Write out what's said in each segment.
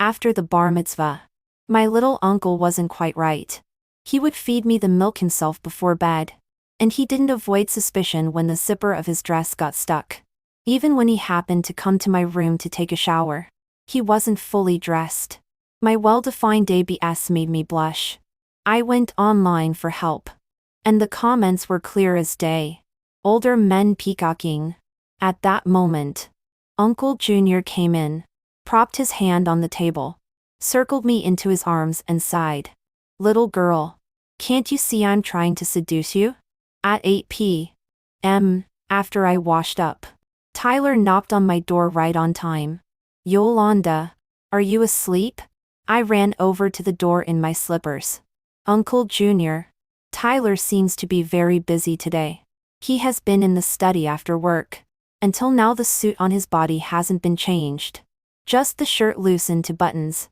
After the bar mitzvah. My little uncle wasn't quite right. He would feed me the milk himself before bed. And he didn't avoid suspicion when the zipper of his dress got stuck. Even when he happened to come to my room to take a shower. He wasn't fully dressed. My well-defined ABS made me blush. I went online for help. And the comments were clear as day. Older men peacocking. At that moment, Uncle Junior came in, propped his hand on the table, circled me into his arms and sighed. Little girl, can't you see I'm trying to seduce you? At 8 p.m., after I washed up, Tyler knocked on my door right on time. Yolanda, are you asleep? I ran over to the door in my slippers. Uncle Junior, Tyler seems to be very busy today. He has been in the study after work. Until now the suit on his body hasn't been changed. Just the shirt loosened to buttons.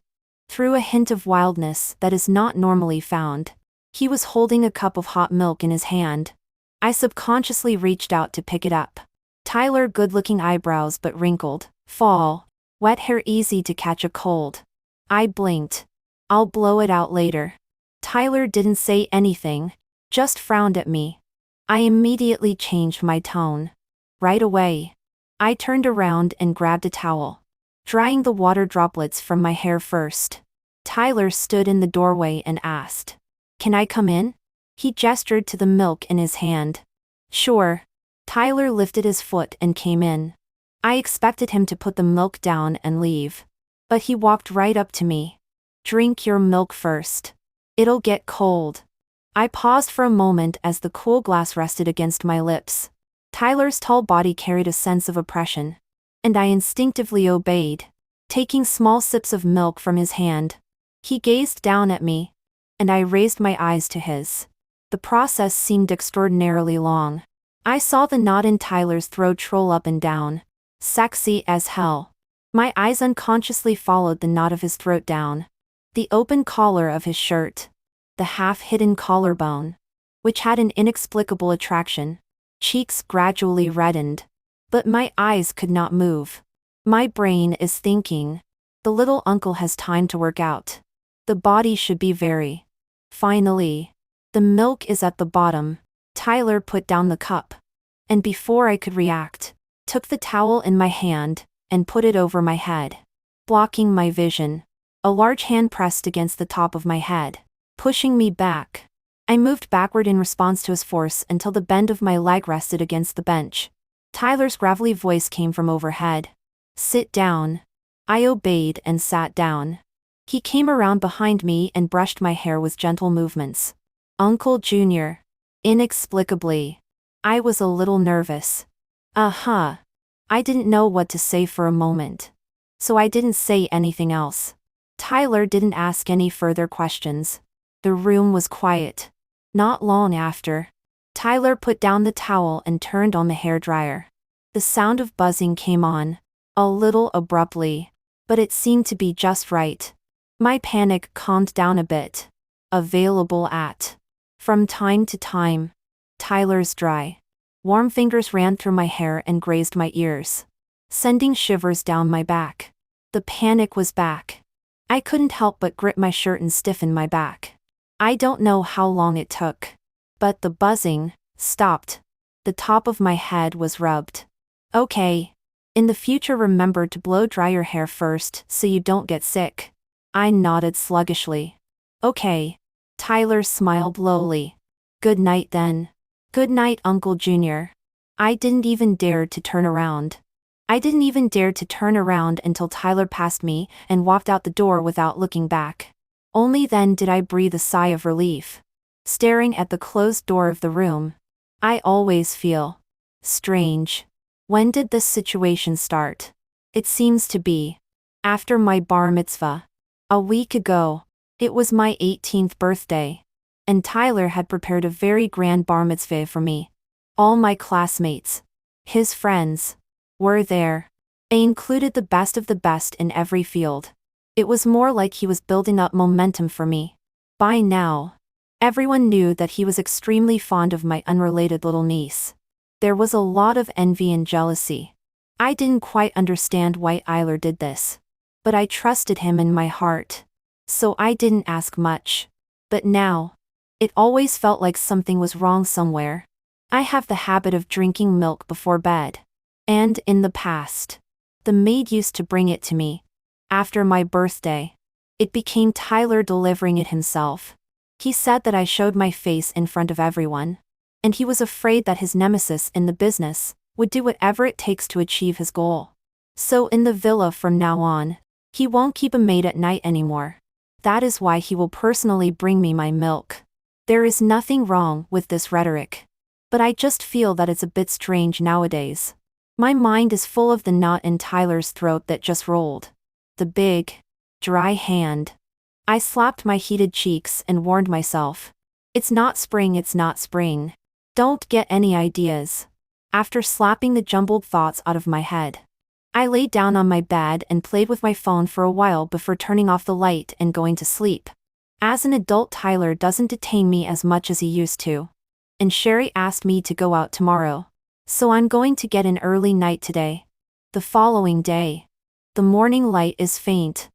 Through a hint of wildness that is not normally found, he was holding a cup of hot milk in his hand. I subconsciously reached out to pick it up. Tyler, good-looking eyebrows but wrinkled, fall, wet hair easy to catch a cold. I blinked. I'll blow it out later. Tyler didn't say anything, just frowned at me. I immediately changed my tone. Right away. I turned around and grabbed a towel, drying the water droplets from my hair first. Tyler stood in the doorway and asked, "Can I come in?" He gestured to the milk in his hand. Sure. Tyler lifted his foot and came in. I expected him to put the milk down and leave. But he walked right up to me. Drink your milk first. It'll get cold. I paused for a moment as the cool glass rested against my lips. Tyler's tall body carried a sense of oppression. And I instinctively obeyed, taking small sips of milk from his hand. He gazed down at me, and I raised my eyes to his. The process seemed extraordinarily long. I saw the knot in Tyler's throat roll up and down. Sexy as hell. My eyes unconsciously followed the knot of his throat down. The open collar of his shirt. The half-hidden collarbone. Which had an inexplicable attraction. Cheeks gradually reddened. But my eyes could not move. My brain is thinking. The little uncle has time to work out. The body should be very. Finally. The milk is at the bottom. Tyler put down the cup. And before I could react, took the towel in my hand, and put it over my head. Blocking my vision. A large hand pressed against the top of my head, pushing me back. I moved backward in response to his force until the bend of my leg rested against the bench. Tyler's gravelly voice came from overhead. Sit down. I obeyed and sat down. He came around behind me and brushed my hair with gentle movements. Uncle Junior. Inexplicably. I was a little nervous. I didn't know what to say for a moment. So I didn't say anything else. Tyler didn't ask any further questions. The room was quiet. Not long after, Tyler put down the towel and turned on the hairdryer. The sound of buzzing came on, a little abruptly, but it seemed to be just right. My panic calmed down a bit. Available at. From time to time. Tyler's dry, warm fingers ran through my hair and grazed my ears, sending shivers down my back. The panic was back. I couldn't help but grip my shirt and stiffen my back. I don't know how long it took. But the buzzing stopped. The top of my head was rubbed. Okay. In the future remember to blow dry your hair first so you don't get sick. I nodded sluggishly. Okay. Tyler smiled lowly. Good night then. Good night, Uncle Junior. I didn't even dare to turn around. Until Tyler passed me and walked out the door without looking back. Only then did I breathe a sigh of relief. Staring at the closed door of the room. I always feel strange. When did this situation start? It seems to be after my bar mitzvah. A week ago. It was my 18th birthday. And Tyler had prepared a very grand bar mitzvah for me. All my classmates, his friends, were there. They included the best of the best in every field. It was more like he was building up momentum for me. By now, everyone knew that he was extremely fond of my unrelated little niece. There was a lot of envy and jealousy. I didn't quite understand why Tyler did this. but I trusted him in my heart. So I didn't ask much. But now, it always felt like something was wrong somewhere. I have the habit of drinking milk before bed. And in the past, the maid used to bring it to me. After my birthday, it became Tyler delivering it himself. He said that I showed my face in front of everyone. And he was afraid that his nemesis in the business would do whatever it takes to achieve his goal. So in the villa from now on, he won't keep a maid at night anymore. That is why he will personally bring me my milk. There is nothing wrong with this rhetoric. But I just feel that it's a bit strange nowadays. My mind is full of the knot in Tyler's throat that just rolled. The big, dry hand. I slapped my heated cheeks and warned myself. It's not spring, it's not spring. Don't get any ideas. After slapping the jumbled thoughts out of my head, I laid down on my bed and played with my phone for a while before turning off the light and going to sleep. As an adult, Tyler doesn't detain me as much as he used to. And Sherry asked me to go out tomorrow. So I'm going to get an early night today. The following day, the morning light is faint.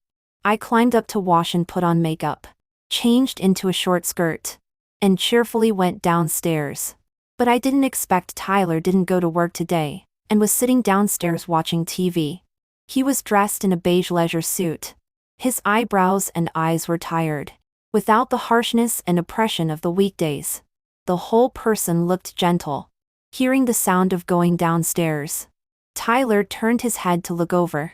I climbed up to wash and put on makeup, changed into a short skirt, and cheerfully went downstairs. But I didn't expect Tyler didn't go to work today, and was sitting downstairs watching TV. He was dressed in a beige leisure suit. His eyebrows and eyes were tired, without the harshness and oppression of the weekdays. The whole person looked gentle. Hearing the sound of going downstairs, Tyler turned his head to look over.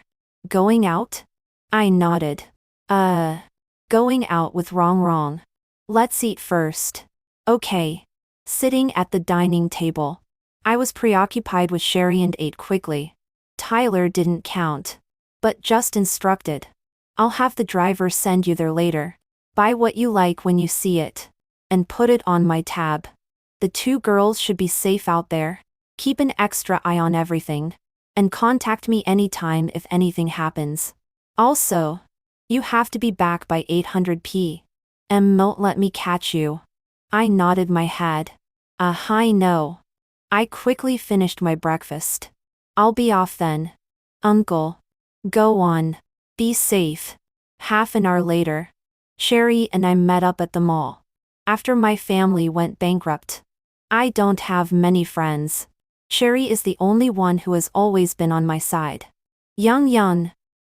Going out? I nodded. Going out with wrong. Let's eat first. Okay. Sitting at the dining table, I was preoccupied with Sherry and ate quickly. Tyler didn't count, but just instructed. I'll have the driver send you there later. Buy what you like when you see it. And put it on my tab. The two girls should be safe out there. Keep an extra eye on everything. And contact me anytime if anything happens. Also, you have to be back by 800 p.m. Won't let me catch you. I nodded my head. I know. I quickly finished my breakfast. I'll be off then. Uncle. Go on. Be safe. Half an hour later, Sherry and I met up at the mall. After my family went bankrupt, I don't have many friends. Sherry is the only one who has always been on my side. Young,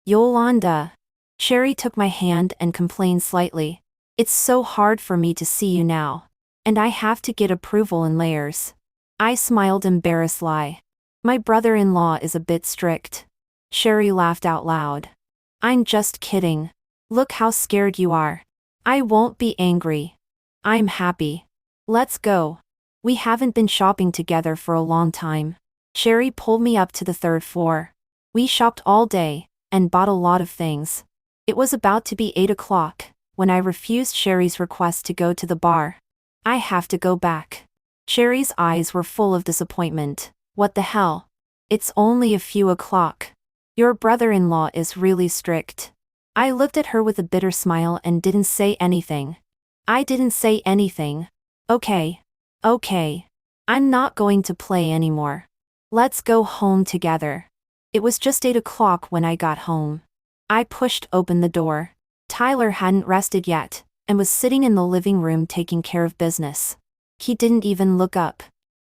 Yolanda. Sherry took my hand and complained slightly. It's so hard for me to see you now. And I have to get approval in layers. I smiled embarrassedly. My brother-in-law is a bit strict. Sherry laughed out loud. I'm just kidding. Look how scared you are. I won't be angry. I'm happy. Let's go. We haven't been shopping together for a long time. Sherry pulled me up to the third floor. We shopped all day, and bought a lot of things. It was about to be 8 o'clock, when I refused Sherry's request to go to the bar. I have to go back. Sherry's eyes were full of disappointment. What the hell? It's only a few o'clock. Your brother-in-law is really strict. I looked at her with a bitter smile and didn't say anything. I didn't say anything. Okay. I'm not going to play anymore. Let's go home together. It was just 8 o'clock when I got home. I pushed open the door. Tyler hadn't rested yet, and was sitting in the living room taking care of business. He didn't even look up.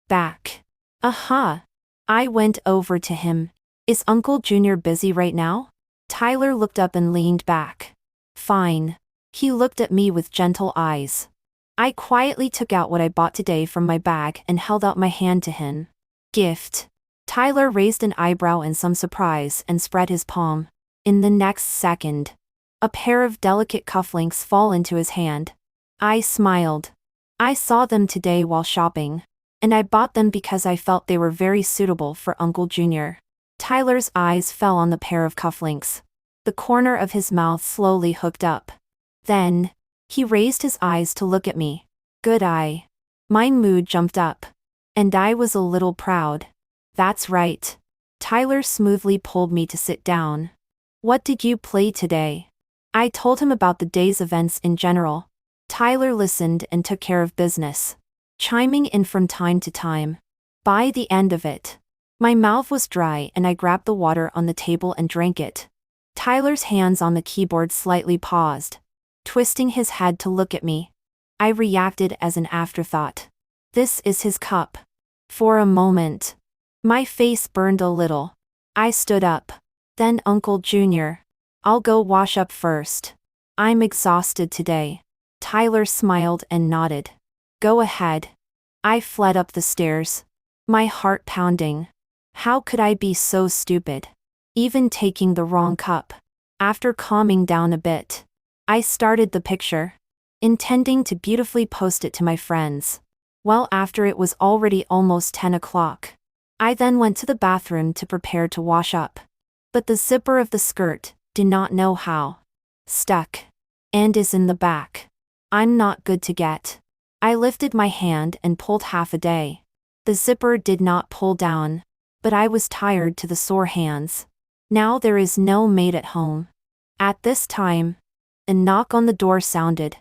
Back. I went over to him. Is Uncle Junior busy right now? Tyler looked up and leaned back. Fine. He looked at me with gentle eyes. I quietly took out what I bought today from my bag and held out my hand to him. Gift. Tyler raised an eyebrow in some surprise and spread his palm. In the next second, a pair of delicate cufflinks fall into his hand. I smiled. I saw them today while shopping, and I bought them because I felt they were very suitable for Uncle Junior. Tyler's eyes fell on the pair of cufflinks. The corner of his mouth slowly hooked up. Then, he raised his eyes to look at me. Good eye. My mood jumped up. And I was a little proud. That's right. Tyler smoothly pulled me to sit down. What did you play today? I told him about the day's events in general. Tyler listened and took care of business, chiming in from time to time. By the end of it, my mouth was dry and I grabbed the water on the table and drank it. Tyler's hands on the keyboard slightly paused, twisting his head to look at me. I reacted as an afterthought. This is his cup. For a moment, my face burned a little. I stood up. Then Uncle Junior. I'll go wash up first. I'm exhausted today. Tyler smiled and nodded. Go ahead. I fled up the stairs, my heart pounding. How could I be so stupid? Even taking the wrong cup. After calming down a bit, I started the picture, intending to beautifully post it to my friends. Well, after it was already almost 10 o'clock, I then went to the bathroom to prepare to wash up. But the zipper of the skirt did not know how. Stuck. And is in the back. I'm not good to get. I lifted my hand and pulled half a day. The zipper did not pull down, but I was tired to the sore hands. Now there is no maid at home. At this time, a knock on the door sounded,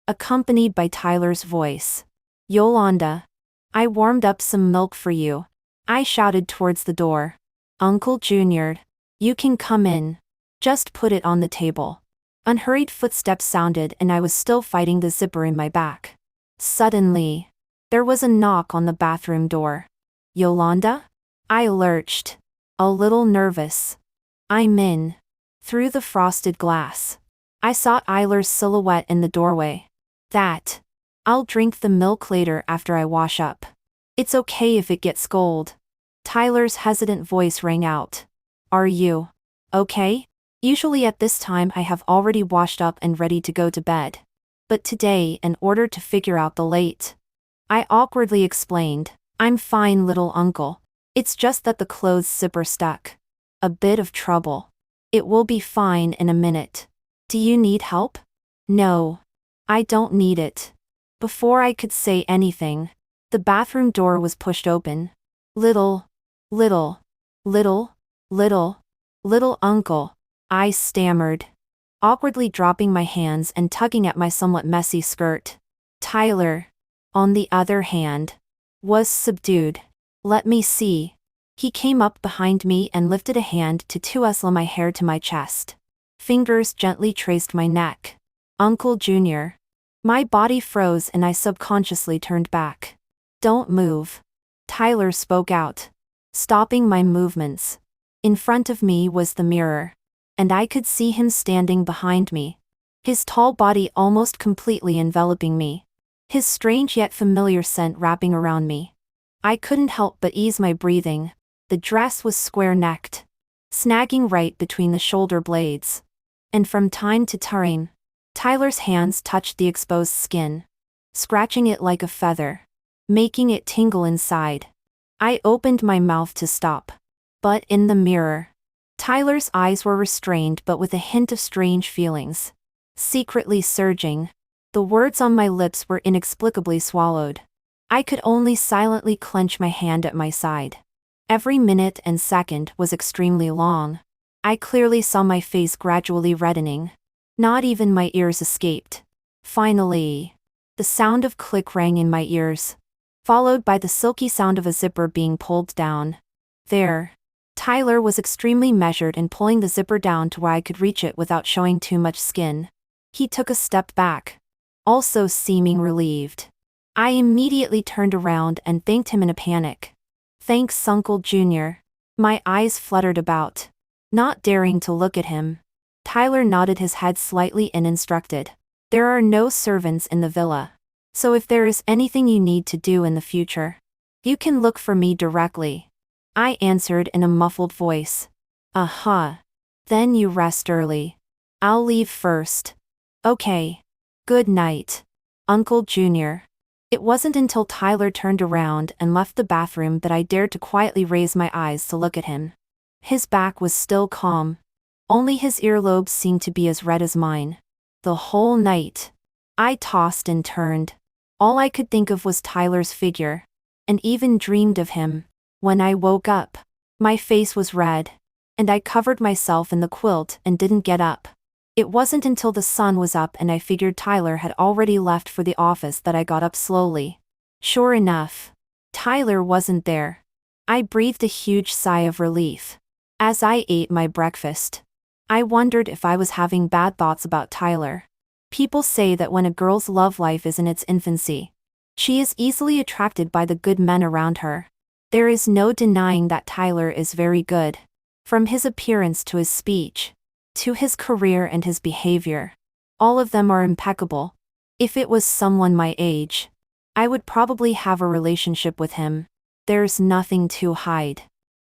accompanied by Tyler's voice. Yolanda. I warmed up some milk for you. I shouted towards the door. Uncle Junior. You can come in. Just put it on the table. Unhurried footsteps sounded and I was still fighting the zipper in my back. Suddenly, there was a knock on the bathroom door. Yolanda? I lurched. A little nervous. I'm in. Through the frosted glass, I saw Tyler's silhouette in the doorway. That. I'll drink the milk later after I wash up. It's okay if it gets cold. Tyler's hesitant voice rang out. Are you okay? Usually at this time I have already washed up and ready to go to bed. But today, in order to figure out the late, I awkwardly explained, I'm fine, little uncle. It's just that the clothes zipper stuck. A bit of trouble. It will be fine in a minute. Do you need help? No. I don't need it. Before I could say anything, the bathroom door was pushed open. Little uncle. I stammered, awkwardly dropping my hands and tugging at my somewhat messy skirt. Tyler, on the other hand, was subdued. Let me see. He came up behind me and lifted a hand to tousle my hair to my chest. Fingers gently traced my neck. Uncle Junior. My body froze and I subconsciously turned back. Don't move. Tyler spoke out, stopping my movements. In front of me was the mirror, and I could see him standing behind me, his tall body almost completely enveloping me, his strange yet familiar scent wrapping around me. I couldn't help but ease my breathing. The dress was square-necked, snagging right between the shoulder blades. And from time to time, Tyler's hands touched the exposed skin, scratching it like a feather, making it tingle inside. I opened my mouth to stop. But in the mirror, Tyler's eyes were restrained but with a hint of strange feelings, secretly surging. The words on my lips were inexplicably swallowed. I could only silently clench my hand at my side. Every minute and second was extremely long. I clearly saw my face gradually reddening. Not even my ears escaped. Finally, the sound of click rang in my ears, followed by the silky sound of a zipper being pulled down. There. Tyler was extremely measured in pulling the zipper down to where I could reach it without showing too much skin. He took a step back, also seeming relieved. I immediately turned around and thanked him in a panic. Thanks, Uncle Junior. My eyes fluttered about, not daring to look at him. Tyler nodded his head slightly and instructed. There are no servants in the villa, so if there is anything you need to do in the future, you can look for me directly. I answered in a muffled voice. Then you rest early. I'll leave first. Okay. Good night, Uncle Junior. It wasn't until Tyler turned around and left the bathroom that I dared to quietly raise my eyes to look at him. His back was still calm. Only his earlobes seemed to be as red as mine. The whole night, I tossed and turned. All I could think of was Tyler's figure, and even dreamed of him. When I woke up, my face was red, and I covered myself in the quilt and didn't get up. It wasn't until the sun was up and I figured Tyler had already left for the office that I got up slowly. Sure enough, Tyler wasn't there. I breathed a huge sigh of relief. As I ate my breakfast, I wondered if I was having bad thoughts about Tyler. People say that when a girl's love life is in its infancy, she is easily attracted by the good men around her. There is no denying that Tyler is very good. From his appearance to his speech, to his career and his behavior, all of them are impeccable. If it was someone my age, I would probably have a relationship with him. There's nothing to hide.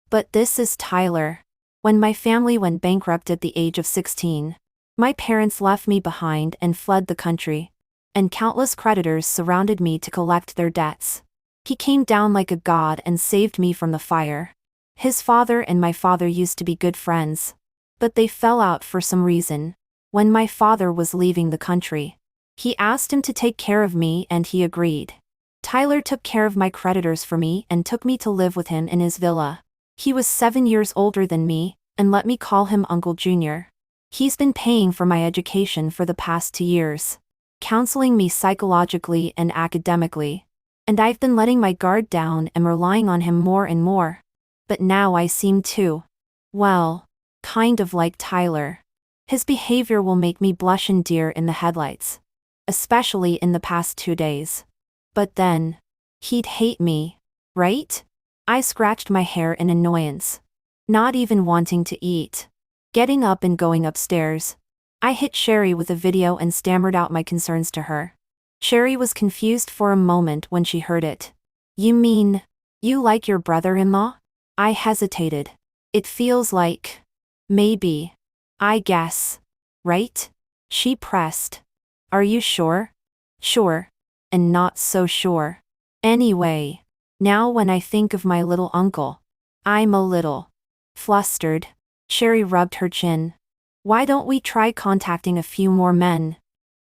But this is Tyler. When my family went bankrupt at the age of 16, my parents left me behind and fled the country, and countless creditors surrounded me to collect their debts. He came down like a god and saved me from the fire. His father and my father used to be good friends, but they fell out for some reason. When my father was leaving the country, he asked him to take care of me and he agreed. Tyler took care of my creditors for me and took me to live with him in his villa. He was 7 years older than me, and let me call him Uncle Junior. He's been paying for my education for the past 2 years, counseling me psychologically and academically, and I've been letting my guard down and relying on him more and more. But now I seem to, well, kind of like Tyler. His behavior will make me blush and deer in the headlights, especially in the past 2 days. But then, he'd hate me, right? I scratched my hair in annoyance, not even wanting to eat. Getting up and going upstairs, I hit Sherry with a video and stammered out my concerns to her. Sherry was confused for a moment when she heard it. You mean, you like your brother-in-law? I hesitated. It feels like, maybe, I guess, right? She pressed. Are you sure? Sure, and not so sure. Anyway, now when I think of my little uncle, I'm a little flustered. Sherry rubbed her chin. Why don't we try contacting a few more men?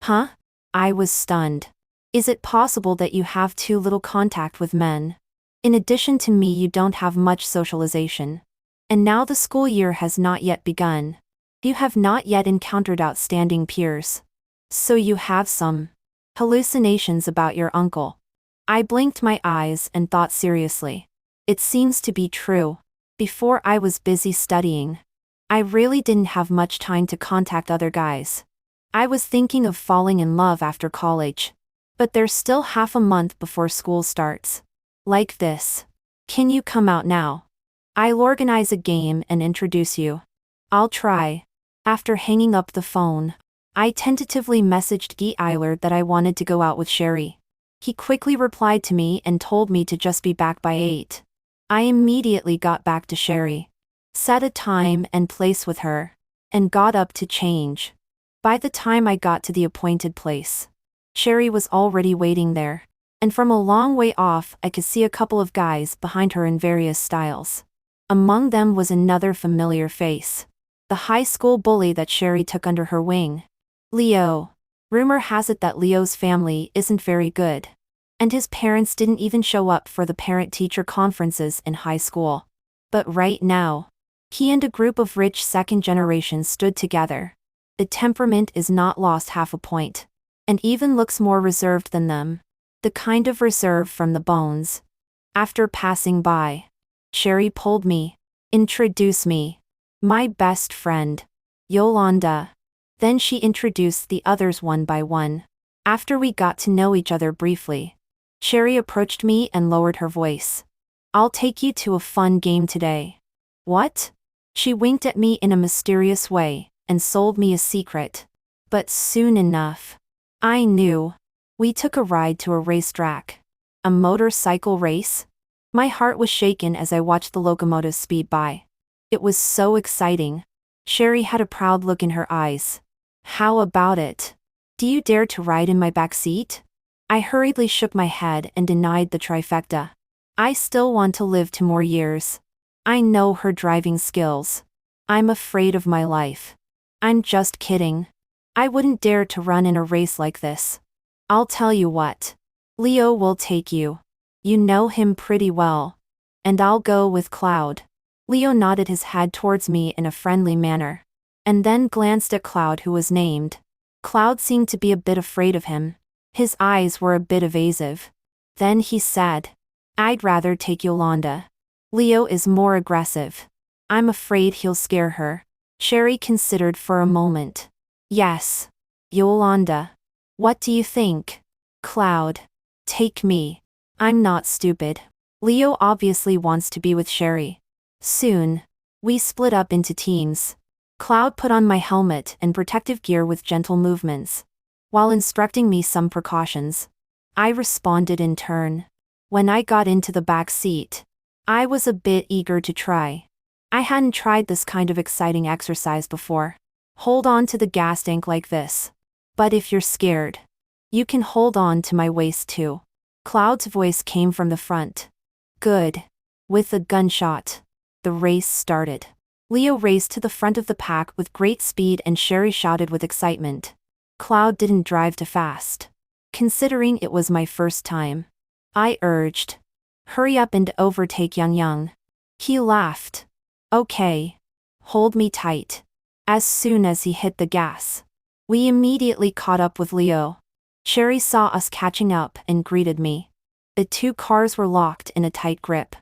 Huh? I was stunned. Is it possible that you have too little contact with men? In addition to me, you don't have much socialization. And now the school year has not yet begun. You have not yet encountered outstanding peers. So you have some hallucinations about your uncle. I blinked my eyes and thought seriously. It seems to be true. Before I was busy studying, I really didn't have much time to contact other guys. I was thinking of falling in love after college. But there's still half a month before school starts. Like this. Can you come out now? I'll organize a game and introduce you. I'll try. After hanging up the phone, I tentatively messaged Guy Eiler that I wanted to go out with Sherry. He quickly replied to me and told me to just be back by 8. I immediately got back to Sherry, set a time and place with her, and got up to change. By the time I got to the appointed place, Sherry was already waiting there, and from a long way off I could see a couple of guys behind her in various styles. Among them was another familiar face, the high school bully that Sherry took under her wing. Leo. Rumor has it that Leo's family isn't very good, and his parents didn't even show up for the parent-teacher conferences in high school. But right now, he and a group of rich second generations stood together. The temperament is not lost half a point, and even looks more reserved than them. The kind of reserve from the bones. After passing by, Sherry pulled me. Introduce me. My best friend, Yolanda. Then she introduced the others one by one. After we got to know each other briefly, Sherry approached me and lowered her voice. I'll take you to a fun game today. What? She winked at me in a mysterious way and sold me a secret. But soon enough, I knew. We took a ride to a racetrack. A motorcycle race? My heart was shaken as I watched the locomotives speed by. It was so exciting. Sherry had a proud look in her eyes. How about it? Do you dare to ride in my back seat? I hurriedly shook my head and denied the trifecta. I still want to live 2 more years. I know her driving skills. I'm afraid of my life. I'm just kidding. I wouldn't dare to run in a race like this. I'll tell you what. Leo will take you. You know him pretty well. And I'll go with Cloud. Leo nodded his head towards me in a friendly manner, and then glanced at Cloud, who was named. Cloud seemed to be a bit afraid of him. His eyes were a bit evasive. Then he said, I'd rather take Yolanda. Leo is more aggressive. I'm afraid he'll scare her. Sherry considered for a moment. Yes. Yolanda. What do you think? Cloud. Take me. I'm not stupid. Leo obviously wants to be with Sherry. Soon. We split up into teams. Cloud put on my helmet and protective gear with gentle movements. While instructing me some precautions, I responded in turn. When I got into the back seat, I was a bit eager to try. I hadn't tried this kind of exciting exercise before. Hold on to the gas tank like this. But if you're scared, you can hold on to my waist too. Cloud's voice came from the front. Good. With a gunshot, the race started. Leo raced to the front of the pack with great speed and Sherry shouted with excitement. Cloud didn't drive too fast. Considering it was my first time, I urged, hurry up and overtake Young Young. He laughed. Okay. Hold me tight. As soon as he hit the gas, we immediately caught up with Leo. Sherry saw us catching up and greeted me. The two cars were locked in a tight grip,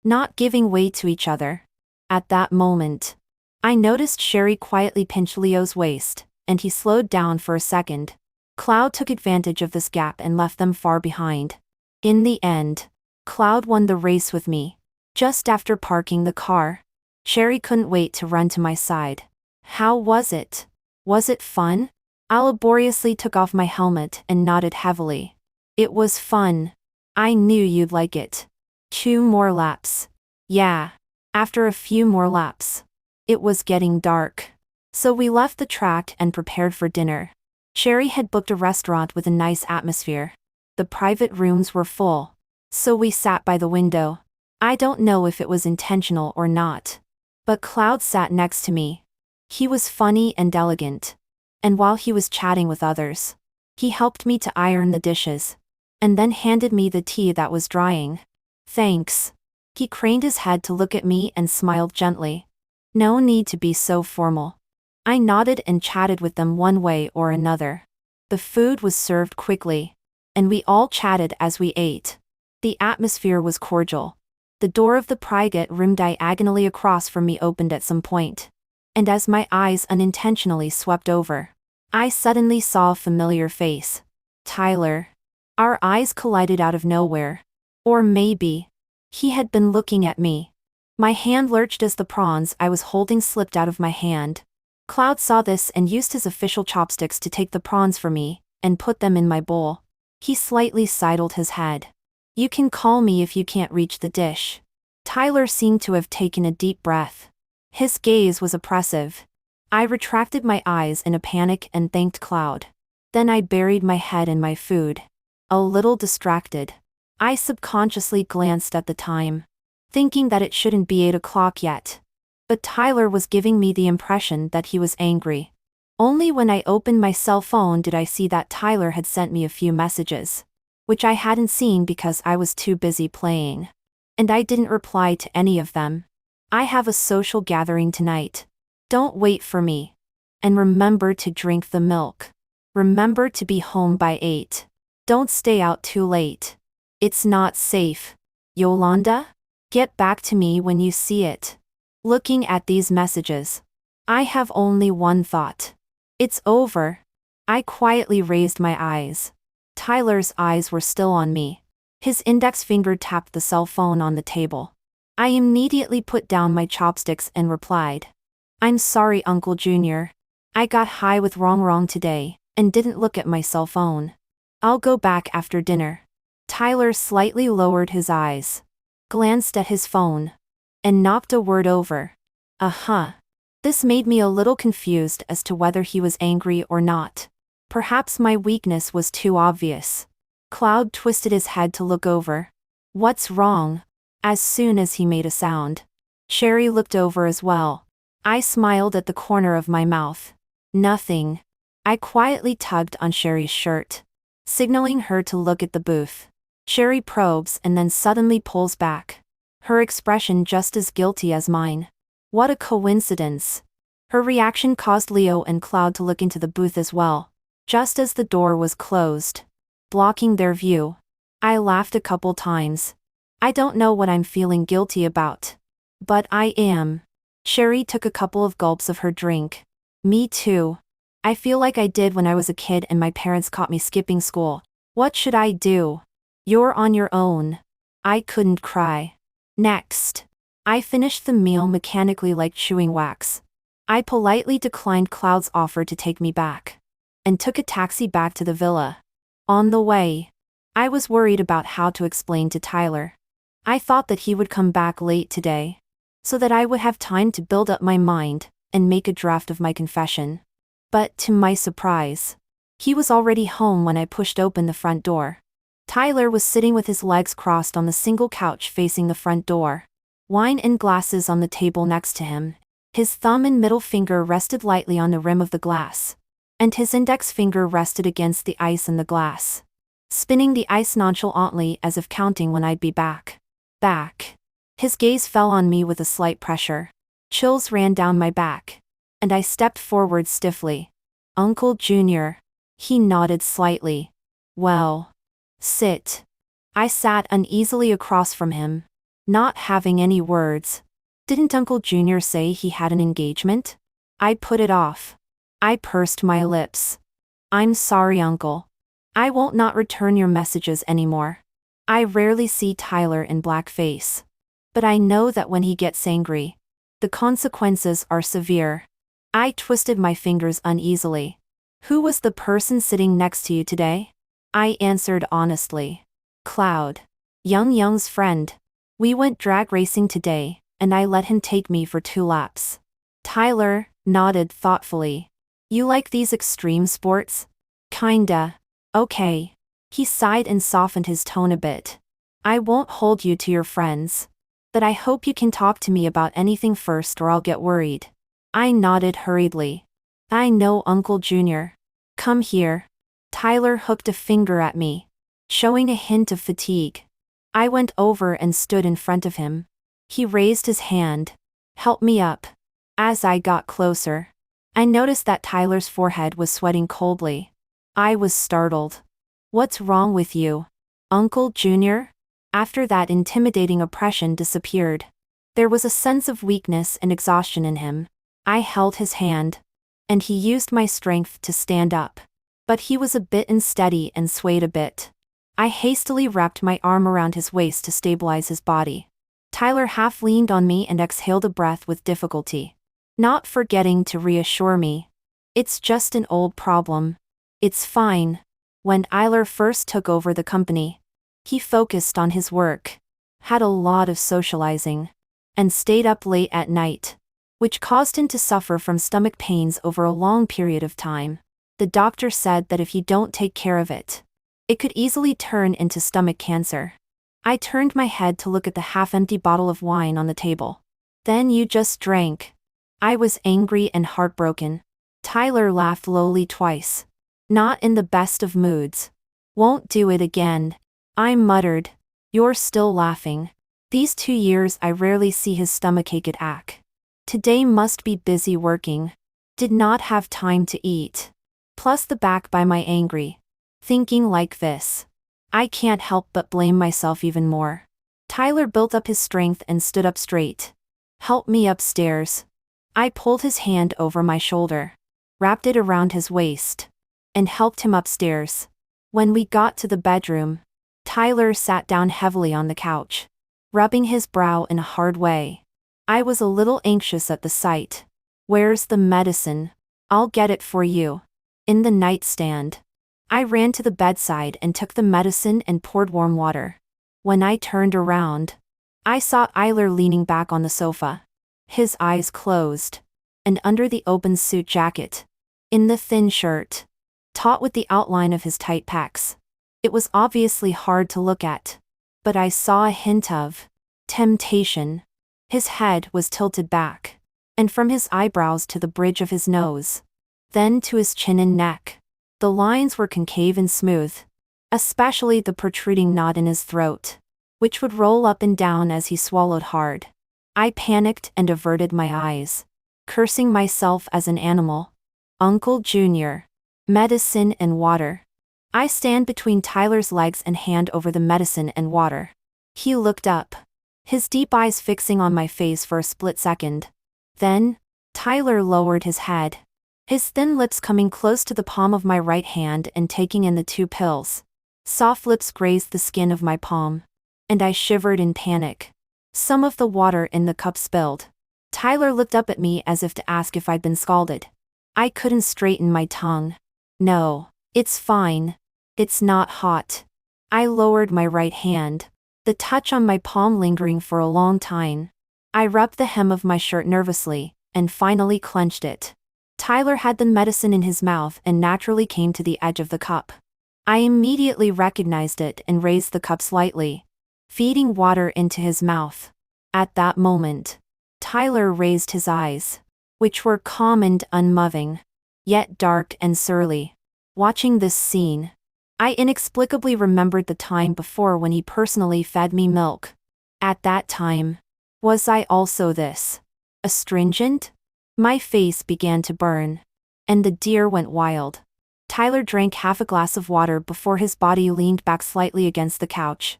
not giving way to each other. At that moment, I noticed Sherry quietly pinch Leo's waist, and he slowed down for a second. Cloud took advantage of this gap and left them far behind. In the end, Cloud won the race with me. Just after parking the car, Sherry couldn't wait to run to my side. How was it? Was it fun? I laboriously took off my helmet and nodded heavily. It was fun. I knew you'd like it. 2 more laps. Yeah. After a few more laps, it was getting dark. So we left the track and prepared for dinner. Sherry had booked a restaurant with a nice atmosphere. The private rooms were full, so we sat by the window. I don't know if it was intentional or not, but Cloud sat next to me. He was funny and elegant, and while he was chatting with others, he helped me to iron the dishes, and then handed me the tea that was drying. Thanks. He craned his head to look at me and smiled gently. No need to be so formal. I nodded and chatted with them one way or another. The food was served quickly, and we all chatted as we ate. The atmosphere was cordial. The door of the private room diagonally across from me opened at some point, and as my eyes unintentionally swept over, I suddenly saw a familiar face. Tyler. Our eyes collided out of nowhere. Or maybe he had been looking at me. My hand lurched as the prawns I was holding slipped out of my hand. Cloud saw this and used his official chopsticks to take the prawns for me and put them in my bowl. He slightly sidled his head. You can call me if you can't reach the dish. Tyler seemed to have taken a deep breath. His gaze was oppressive. I retracted my eyes in a panic and thanked Cloud. Then I buried my head in my food. A little distracted, I subconsciously glanced at the time, thinking that it shouldn't be 8 o'clock yet. But Tyler was giving me the impression that he was angry. Only when I opened my cell phone did I see that Tyler had sent me a few messages, which I hadn't seen because I was too busy playing. And I didn't reply to any of them. I have a social gathering tonight. Don't wait for me. And remember to drink the milk. Remember to be home by 8. Don't stay out too late. It's not safe. Yolanda? Get back to me when you see it. Looking at these messages, I have only one thought. It's over. I quietly raised my eyes. Tyler's eyes were still on me. His index finger tapped the cell phone on the table. I immediately put down my chopsticks and replied. I'm sorry, Uncle Junior. I got high with wrong today, and didn't look at my cell phone. I'll go back after dinner. Tyler slightly lowered his eyes, glanced at his phone, and knocked a word over. This made me a little confused as to whether he was angry or not. Perhaps my weakness was too obvious. Cloud twisted his head to look over. What's wrong? As soon as he made a sound, Sherry looked over as well. I smiled at the corner of my mouth. Nothing. I quietly tugged on Sherry's shirt, signaling her to look at the booth. Sherry probes and then suddenly pulls back, her expression just as guilty as mine. What a coincidence. Her reaction caused Leo and Cloud to look into the booth as well, just as the door was closed, blocking their view. I laughed a couple times. I don't know what I'm feeling guilty about, but I am. Sherry took a couple of gulps of her drink. Me too. I feel like I did when I was a kid and my parents caught me skipping school. What should I do? You're on your own. I couldn't cry. Next. I finished the meal mechanically like chewing wax. I politely declined Cloud's offer to take me back, and took a taxi back to the villa. On the way, I was worried about how to explain to Tyler. I thought that he would come back late today, so that I would have time to build up my mind and make a draft of my confession. But to my surprise, he was already home when I pushed open the front door. Tyler was sitting with his legs crossed on the single couch facing the front door. Wine and glasses on the table next to him. His thumb and middle finger rested lightly on the rim of the glass, and his index finger rested against the ice in the glass, spinning the ice nonchalantly as if counting when I'd be back. Back. His gaze fell on me with a slight pressure. Chills ran down my back, and I stepped forward stiffly. Uncle Junior. He nodded slightly. Well. Sit. I sat uneasily across from him, not having any words. Didn't Uncle Junior say he had an engagement? I put it off. I pursed my lips. I'm sorry, Uncle. I won't not return your messages anymore. I rarely see Tyler in blackface, but I know that when he gets angry, the consequences are severe. I twisted my fingers uneasily. Who was the person sitting next to you today? I answered honestly. Cloud. Young's friend. We went drag racing today, and I let him take me for 2 laps. Tyler nodded thoughtfully. You like these extreme sports? Kinda. Okay. He sighed and softened his tone a bit. I won't hold you to your friends, but I hope you can talk to me about anything first or I'll get worried. I nodded hurriedly. I know, Uncle Junior. Come here. Tyler hooked a finger at me, showing a hint of fatigue. I went over and stood in front of him. He raised his hand. Help me up. As I got closer, I noticed that Tyler's forehead was sweating coldly. I was startled. What's wrong with you, Uncle Junior? After that intimidating oppression disappeared, there was a sense of weakness and exhaustion in him. I held his hand, and he used my strength to stand up. But he was a bit unsteady and swayed a bit. I hastily wrapped my arm around his waist to stabilize his body. Tyler half leaned on me and exhaled a breath with difficulty, not forgetting to reassure me. It's just an old problem. It's fine. When Tyler first took over the company, he focused on his work, had a lot of socializing, and stayed up late at night, which caused him to suffer from stomach pains over a long period of time. The doctor said that if you don't take care of it, it could easily turn into stomach cancer. I turned my head to look at the half-empty bottle of wine on the table. Then you just drank. I was angry and heartbroken. Tyler laughed lowly twice. Not in the best of moods. Won't do it again. I muttered. You're still laughing. These 2 years I rarely see his stomachache ache. Today must be busy working. Did not have time to eat. Plus the back by my angry. Thinking like this, I can't help but blame myself even more. Tyler built up his strength and stood up straight. Help me upstairs. I pulled his hand over my shoulder, wrapped it around his waist, and helped him upstairs. When we got to the bedroom, Tyler sat down heavily on the couch, rubbing his brow in a hard way. I was a little anxious at the sight. Where's the medicine? I'll get it for you. In the nightstand. I ran to the bedside and took the medicine and poured warm water. When I turned around, I saw Tyler leaning back on the sofa, his eyes closed, and under the open suit jacket, in the thin shirt, taut with the outline of his tight pecs. It was obviously hard to look at, but I saw a hint of temptation. His head was tilted back, and from his eyebrows to the bridge of his nose, then to his chin and neck. The lines were concave and smooth, especially the protruding knot in his throat, which would roll up and down as he swallowed hard. I panicked and averted my eyes, cursing myself as an animal. Uncle Junior. Medicine and water. I stand between Tyler's legs and hand over the medicine and water. He looked up, his deep eyes fixing on my face for a split second. Then, Tyler lowered his head, his thin lips coming close to the palm of my right hand and taking in the 2 pills. Soft lips grazed the skin of my palm, and I shivered in panic. Some of the water in the cup spilled. Tyler looked up at me as if to ask if I'd been scalded. I couldn't straighten my tongue. No, it's fine. It's not hot. I lowered my right hand, the touch on my palm lingering for a long time. I rubbed the hem of my shirt nervously, and finally clenched it. Tyler had the medicine in his mouth and naturally came to the edge of the cup. I immediately recognized it and raised the cup slightly, feeding water into his mouth. At that moment, Tyler raised his eyes, which were calm and unmoving, yet dark and surly. Watching this scene, I inexplicably remembered the time before when he personally fed me milk. At that time, was I also this? Astringent? My face began to burn, and the deer went wild. Tyler drank half a glass of water before his body leaned back slightly against the couch.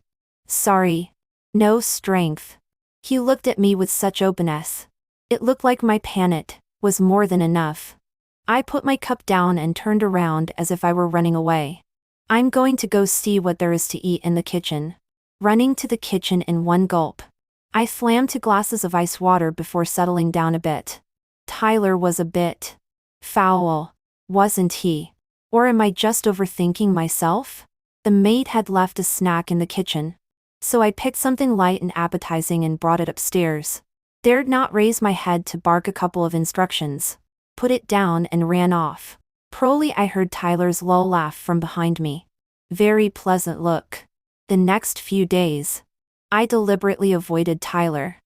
Sorry. No strength. He looked at me with such openness. It looked like my panic was more than enough. I put my cup down and turned around as if I were running away. I'm going to go see what there is to eat in the kitchen. Running to the kitchen in one gulp, I slammed 2 glasses of ice water before settling down a bit. Tyler was a bit foul, wasn't he? Or am I just overthinking myself? The maid had left a snack in the kitchen, so I picked something light and appetizing and brought it upstairs. Dared not raise my head to bark a couple of instructions, put it down and ran off. Probably I heard Tyler's low laugh from behind me. Very pleasant look. The next few days, I deliberately avoided Tyler.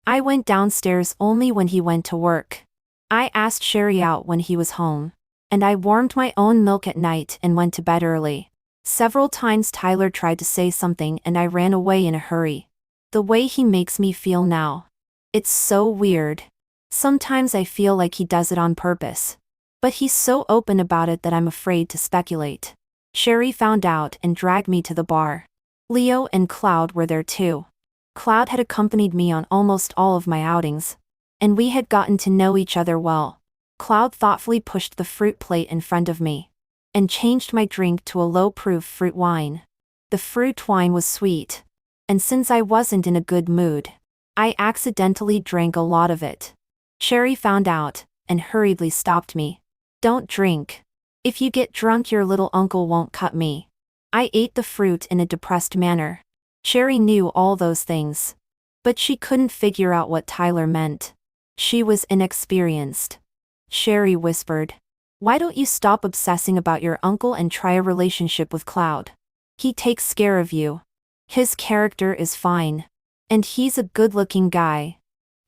I went downstairs only when he went to work. I asked Sherry out when he was home, and I warmed my own milk at night and went to bed early. Several times Tyler tried to say something and I ran away in a hurry. The way he makes me feel now. It's so weird. Sometimes I feel like he does it on purpose. But he's so open about it that I'm afraid to speculate. Sherry found out and dragged me to the bar. Leo and Cloud were there too. Cloud had accompanied me on almost all of my outings, and we had gotten to know each other well. Cloud thoughtfully pushed the fruit plate in front of me, and changed my drink to a low-proof fruit wine. The fruit wine was sweet, and since I wasn't in a good mood, I accidentally drank a lot of it. Sherry found out, and hurriedly stopped me. Don't drink. If you get drunk your little uncle won't cut me. I ate the fruit in a depressed manner. Sherry knew all those things, but she couldn't figure out what Tyler meant. She was inexperienced. Sherry whispered, "Why don't you stop obsessing about your uncle and try a relationship with Cloud? He takes care of you. His character is fine. And he's a good-looking guy."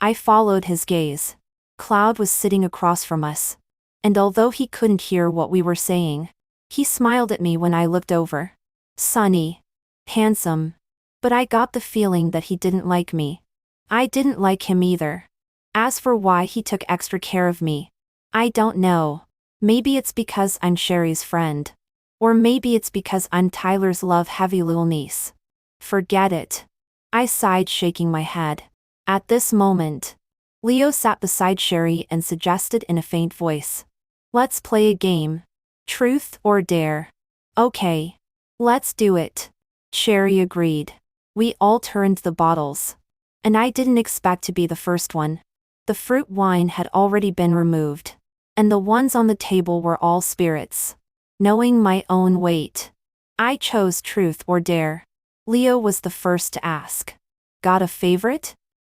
I followed his gaze. Cloud was sitting across from us, and although he couldn't hear what we were saying, he smiled at me when I looked over. Sunny. Handsome. But I got the feeling that he didn't like me. I didn't like him either. As for why he took extra care of me, I don't know. Maybe it's because I'm Sherry's friend. Or maybe it's because I'm Tyler's love-heavy little niece. Forget it. I sighed, shaking my head. At this moment, Leo sat beside Sherry and suggested in a faint voice, "Let's play a game. Truth or dare." "Okay. Let's do it." Sherry agreed. We all turned the bottles. And I didn't expect to be the first one. The fruit wine had already been removed, and the ones on the table were all spirits. Knowing my own weight, I chose truth or dare. Leo was the first to ask. "Got a favorite?"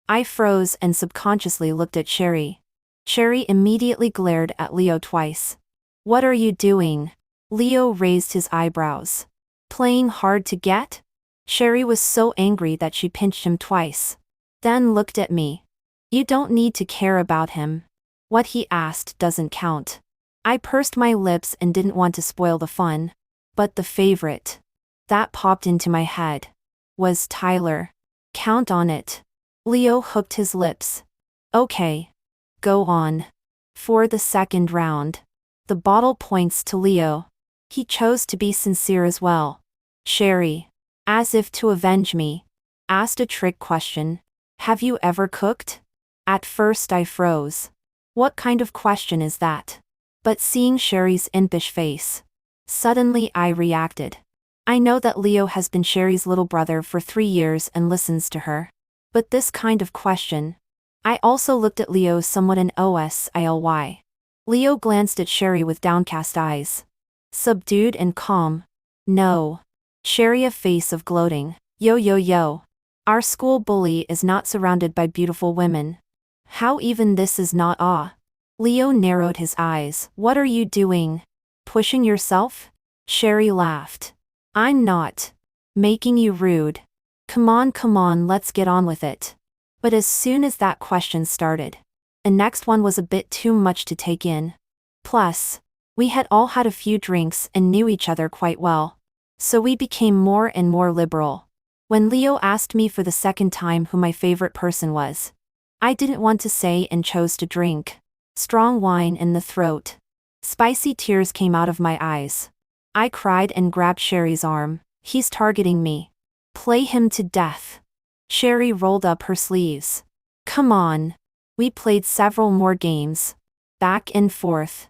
I froze and subconsciously looked at Sherry. Sherry immediately glared at Leo twice. "What are you doing?" Leo raised his eyebrows. "Playing hard to get?" Sherry was so angry that she pinched him twice. Then looked at me. "You don't need to care about him. What he asked doesn't count." I pursed my lips and didn't want to spoil the fun. But the favorite that popped into my head was Tyler. "Count on it." Leo hooked his lips. "Okay. Go on." For the second round. The bottle points to Leo. He chose to be sincere as well. Sherry, as if to avenge me, asked a trick question. "Have you ever cooked?" At first I froze. What kind of question is that? But seeing Sherry's impish face, suddenly I reacted. I know that Leo has been Sherry's little brother for 3 years and listens to her. But this kind of question. I also looked at Leo somewhat in OSILY. Leo glanced at Sherry with downcast eyes. Subdued and calm. No. Sherry a face of gloating. Yo yo yo. Our school bully is not surrounded by beautiful women. How even this is not awe. Leo narrowed his eyes. What are you doing? Pushing yourself? Sherry laughed. I'm not. Making you rude. Come on, let's get on with it. But as soon as that question started, the next one was a bit too much to take in. Plus, we had all had a few drinks and knew each other quite well. So we became more and more liberal. When Leo asked me for the second time who my favorite person was, I didn't want to say and chose to drink. Strong wine in the throat. Spicy tears came out of my eyes. I cried and grabbed Sherry's arm. He's targeting me. Play him to death. Sherry rolled up her sleeves. Come on. We played several more games. Back and forth.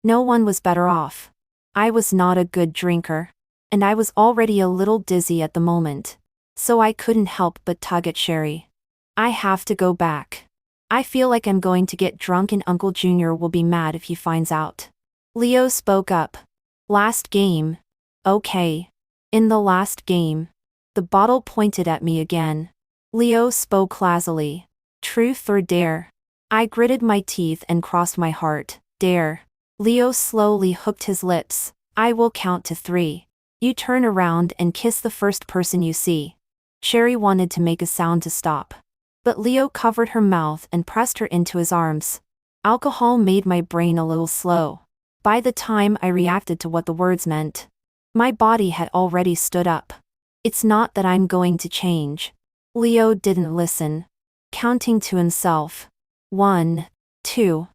No one was better off. I was not a good drinker. And I was already a little dizzy at the moment. So I couldn't help but tug at Sherry. I have to go back. I feel like I'm going to get drunk and Uncle Junior will be mad if he finds out. Leo spoke up. Last game. Okay. In the last game. The bottle pointed at me again. Leo spoke lazily. Truth or dare? I gritted my teeth and crossed my heart. Dare. Leo slowly hooked his lips. I will count to 3. You turn around and kiss the first person you see. Sherry wanted to make a sound to stop. But Leo covered her mouth and pressed her into his arms. Alcohol made my brain a little slow. By the time I reacted to what the words meant, my body had already stood up. It's not that I'm going to change. Leo didn't listen. Counting to himself. 1, 2,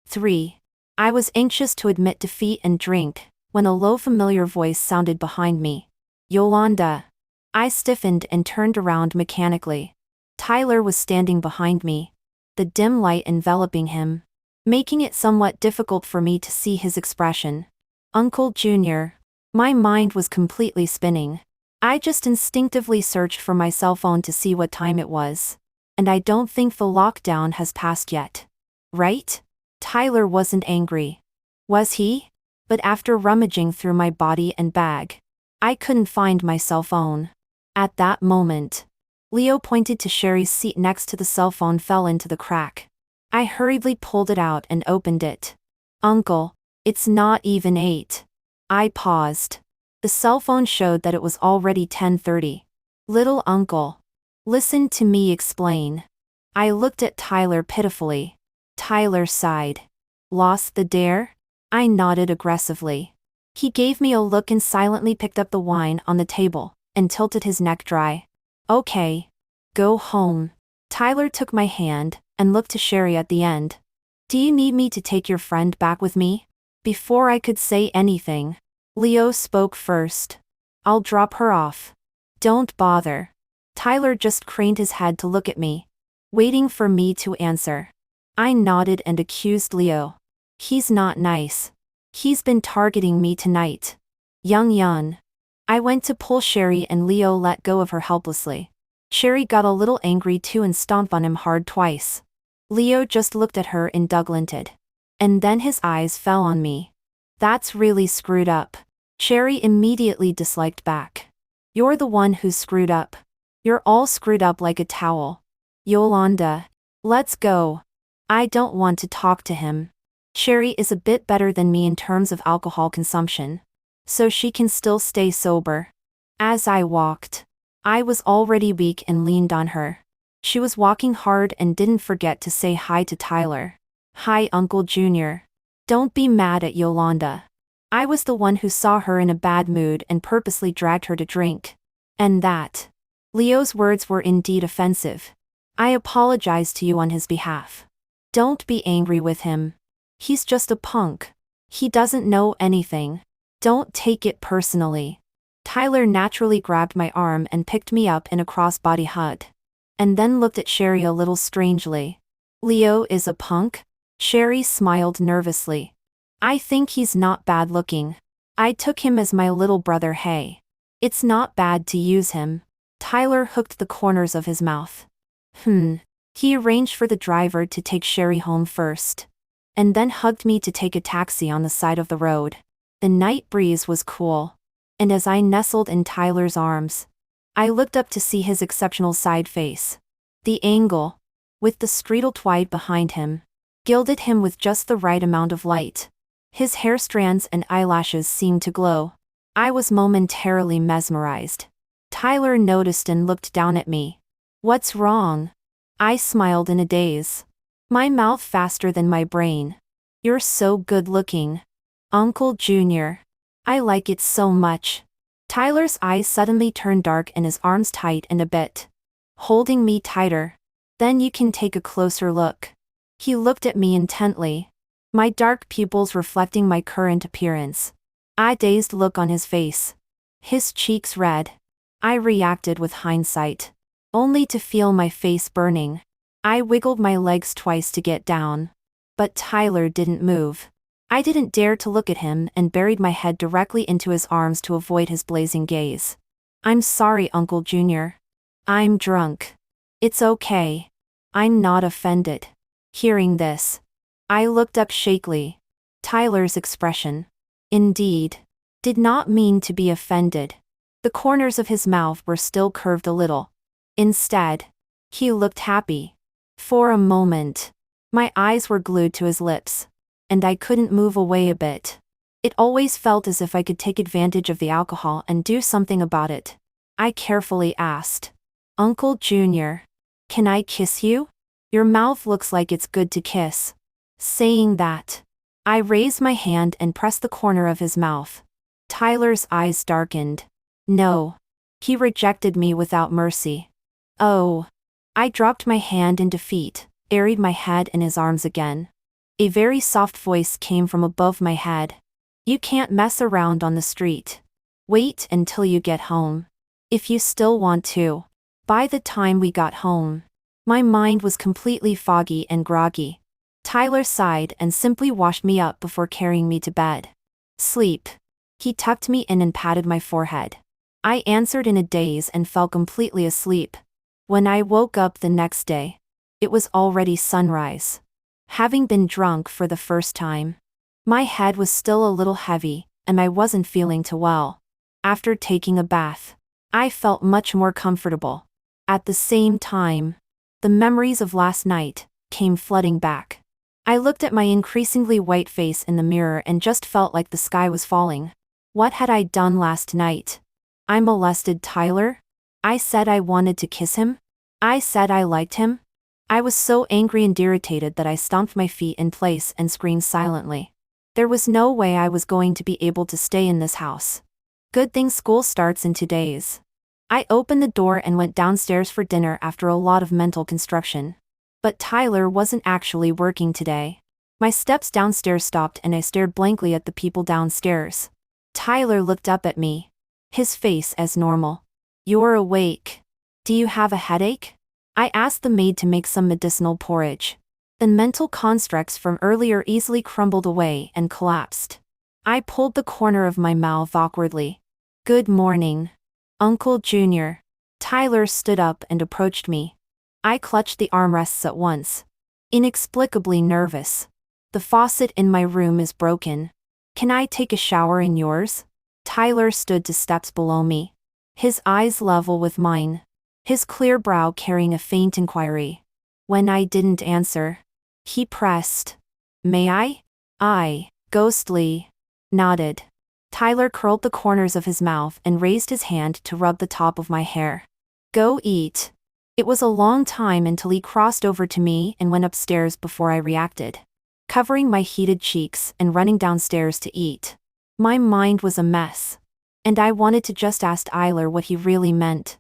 3. I was anxious to admit defeat and drink, when a low familiar voice sounded behind me. Yolanda. I stiffened and turned around mechanically. Tyler was standing behind me. The dim light enveloping him, making it somewhat difficult for me to see his expression. Uncle Junior. My mind was completely spinning. I just instinctively searched for my cell phone to see what time it was. And I don't think the lockdown has passed yet. Right? Tyler wasn't angry. Was he? But after rummaging through my body and bag, I couldn't find my cell phone. At that moment, Leo pointed to Sherry's seat next to the cell phone fell into the crack. I hurriedly pulled it out and opened it. Uncle, it's not even 8. I paused. The cell phone showed that it was already 10:30. Little uncle. Listen to me explain. I looked at Tyler pitifully. Tyler sighed. Lost the dare? I nodded aggressively. He gave me a look and silently picked up the wine on the table and tilted his neck dry. Okay. Go home. Tyler took my hand and looked to Sherry at the end. Do you need me to take your friend back with me? Before I could say anything, Leo spoke first. I'll drop her off. Don't bother. Tyler just craned his head to look at me, waiting for me to answer. I nodded and accused Leo. He's not nice. He's been targeting me tonight. Yun. I went to pull Sherry and Leo let go of her helplessly. Sherry got a little angry too and stomped on him hard twice. Leo just looked at her indulgented. And then his eyes fell on me. That's really screwed up. Sherry immediately disliked back. You're the one who's screwed up. You're all screwed up like a towel. Yolanda. Let's go. I don't want to talk to him. Sherry is a bit better than me in terms of alcohol consumption, so she can still stay sober. As I walked, I was already weak and leaned on her. She was walking hard and didn't forget to say hi to Tyler. Hi, Uncle Junior. Don't be mad at Yolanda. I was the one who saw her in a bad mood and purposely dragged her to drink. And that. Leo's words were indeed offensive. I apologize to you on his behalf. Don't be angry with him. He's just a punk. He doesn't know anything. Don't take it personally. Tyler naturally grabbed my arm and picked me up in a crossbody hug. And then looked at Sherry a little strangely. Leo is a punk? Sherry smiled nervously. I think he's not bad looking. I took him as my little brother. Hey. It's not bad to use him. Tyler hooked the corners of his mouth. He arranged for the driver to take Sherry home first. And then hugged me to take a taxi on the side of the road. The night breeze was cool. And as I nestled in Tyler's arms, I looked up to see his exceptional side face. The angle, with the streetlight twilight behind him, gilded him with just the right amount of light. His hair strands and eyelashes seemed to glow. I was momentarily mesmerized. Tyler noticed and looked down at me. What's wrong? I smiled in a daze. My mouth faster than my brain. You're so good looking. Uncle Junior. I like it so much. Tyler's eyes suddenly turned dark and his arms tightened a bit, holding me tighter. Then you can take a closer look. He looked at me intently, my dark pupils reflecting my current appearance. A dazed look on his face. His cheeks red. I reacted with hindsight, only to feel my face burning. I wiggled my legs twice to get down. But Tyler didn't move. I didn't dare to look at him and buried my head directly into his arms to avoid his blazing gaze. I'm sorry, Uncle Junior. I'm drunk. It's okay. I'm not offended. Hearing this, I looked up shakily. Tyler's expression, indeed, did not mean to be offended. The corners of his mouth were still curved a little. Instead, he looked happy. For a moment, my eyes were glued to his lips, and I couldn't move away a bit. It always felt as if I could take advantage of the alcohol and do something about it. I carefully asked, Uncle Junior, can I kiss you? Your mouth looks like it's good to kiss. Saying that, I raised my hand and pressed the corner of his mouth. Tyler's eyes darkened. No. He rejected me without mercy. Oh. I dropped my hand in defeat, buried my head in his arms again. A very soft voice came from above my head. You can't mess around on the street. Wait until you get home. If you still want to. By the time we got home, my mind was completely foggy and groggy. Tyler sighed and simply washed me up before carrying me to bed. Sleep. He tucked me in and patted my forehead. I answered in a daze and fell completely asleep. When I woke up the next day, it was already sunrise. Having been drunk for the first time, my head was still a little heavy, and I wasn't feeling too well. After taking a bath, I felt much more comfortable. At the same time, the memories of last night came flooding back. I looked at my increasingly white face in the mirror and just felt like the sky was falling. What had I done last night? I molested Tyler? I said I wanted to kiss him? I said I liked him? I was so angry and irritated that I stomped my feet in place and screamed silently. There was no way I was going to be able to stay in this house. Good thing school starts in 2 days. I opened the door and went downstairs for dinner after a lot of mental construction. But Tyler wasn't actually working today. My steps downstairs stopped and I stared blankly at the people downstairs. Tyler looked up at me, his face as normal. You're awake. Do you have a headache? I asked the maid to make some medicinal porridge. The mental constructs from earlier easily crumbled away and collapsed. I pulled the corner of my mouth awkwardly. Good morning, Uncle Junior. Tyler stood up and approached me. I clutched the armrests at once, inexplicably nervous. The faucet in my room is broken. Can I take a shower in yours? Tyler stood 2 steps below me, his eyes level with mine, his clear brow carrying a faint inquiry. When I didn't answer, he pressed. May I? I, ghostly, nodded. Tyler curled the corners of his mouth and raised his hand to rub the top of my hair. Go eat. It was a long time until he crossed over to me and went upstairs before I reacted, covering my heated cheeks and running downstairs to eat. My mind was a mess, and I wanted to just ask Tyler what he really meant.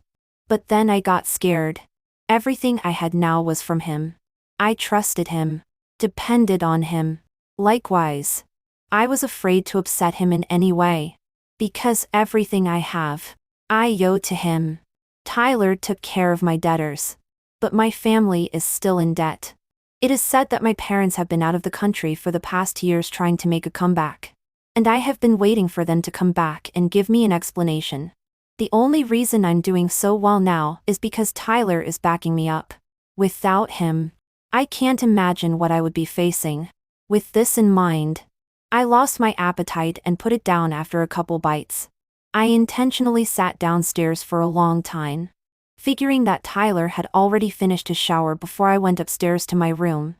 But then I got scared. Everything I had now was from him. I trusted him, depended on him. Likewise, I was afraid to upset him in any way, because everything I have, I owe to him. Tyler took care of my debtors, but my family is still in debt. It is said that my parents have been out of the country for the past years trying to make a comeback. And I have been waiting for them to come back and give me an explanation. The only reason I'm doing so well now is because Tyler is backing me up. Without him, I can't imagine what I would be facing. With this in mind, I lost my appetite and put it down after a couple bites. I intentionally sat downstairs for a long time, figuring that Tyler had already finished his shower before I went upstairs to my room.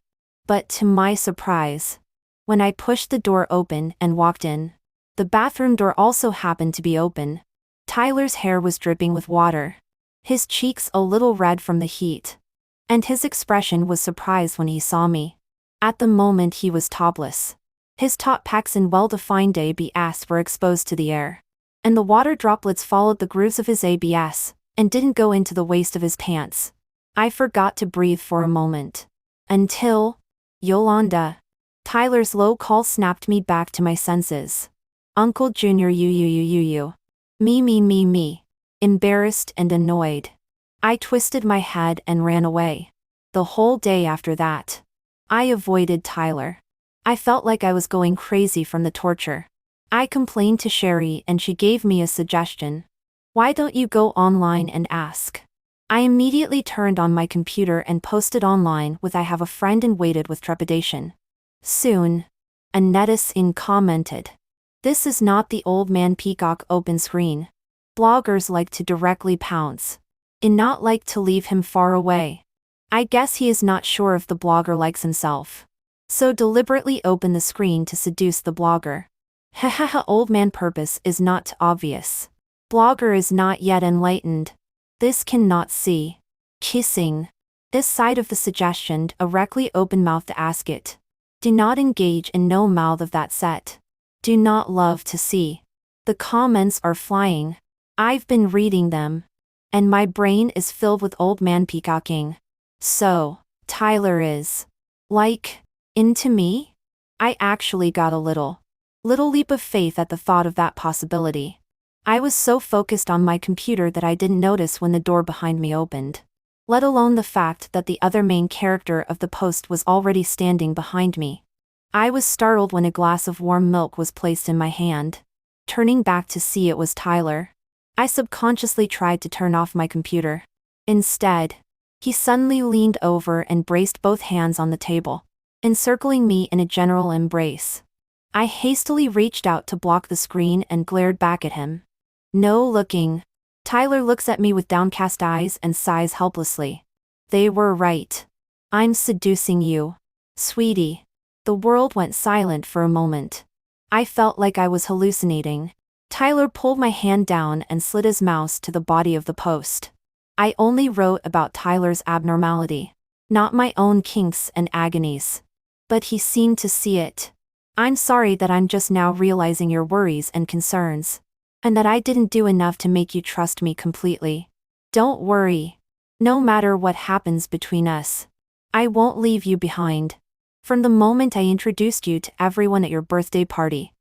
But to my surprise, when I pushed the door open and walked in, the bathroom door also happened to be open. Tyler's hair was dripping with water, his cheeks a little red from the heat, and his expression was surprised when he saw me. At the moment he was topless. His top pecs and well-defined abs were exposed to the air, and the water droplets followed the grooves of his abs and didn't go into the waist of his pants. I forgot to breathe for a moment. Until, Yolanda. Tyler's low call snapped me back to my senses. Uncle Junior you. Me. Embarrassed and annoyed, I twisted my head and ran away. The whole day after that, I avoided Tyler. I felt like I was going crazy from the torture. I complained to Sherry and she gave me a suggestion. Why don't you go online and ask? I immediately turned on my computer and posted online with I have a friend and waited with trepidation. Soon, a netizen commented. This is not the old man peacock open screen. Bloggers like to directly pounce. And not like to leave him far away. I guess he is not sure if the blogger likes himself. So deliberately open the screen to seduce the blogger. Hahaha, old man purpose is not obvious. Blogger is not yet enlightened. This cannot see. Kissing. This side of the suggestion directly open mouth to ask it. Do not engage in no mouth of that set. Do not love to see. The comments are flying. I've been reading them. And my brain is filled with old man peacocking. So, Tyler is, like, into me? I actually got a little leap of faith at the thought of that possibility. I was so focused on my computer that I didn't notice when the door behind me opened. Let alone the fact that the other main character of the post was already standing behind me. I was startled when a glass of warm milk was placed in my hand. Turning back to see it was Tyler, I subconsciously tried to turn off my computer. Instead, he suddenly leaned over and braced both hands on the table, encircling me in a general embrace. I hastily reached out to block the screen and glared back at him. No looking. Tyler looks at me with downcast eyes and sighs helplessly. They were right. I'm seducing you. Sweetie. The world went silent for a moment. I felt like I was hallucinating. Tyler pulled my hand down and slid his mouse to the body of the post. I only wrote about Tyler's abnormality, not my own kinks and agonies. But he seemed to see it. I'm sorry that I'm just now realizing your worries and concerns, and that I didn't do enough to make you trust me completely. Don't worry. No matter what happens between us, I won't leave you behind. From the moment I introduced you to everyone at your birthday party,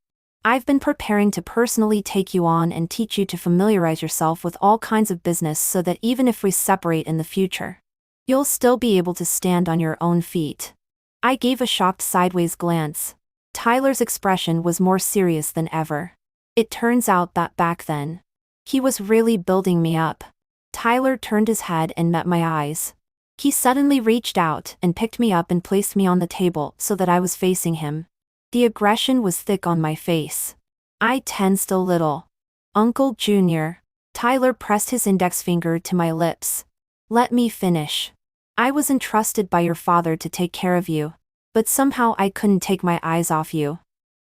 I've been preparing to personally take you on and teach you to familiarize yourself with all kinds of business so that even if we separate in the future, you'll still be able to stand on your own feet. I gave a shocked sideways glance. Tyler's expression was more serious than ever. It turns out that back then, he was really building me up. Tyler turned his head and met my eyes. He suddenly reached out and picked me up and placed me on the table so that I was facing him. The aggression was thick on my face. I tensed a little. Uncle Junior. Tyler pressed his index finger to my lips. Let me finish. I was entrusted by your father to take care of you, but somehow I couldn't take my eyes off you.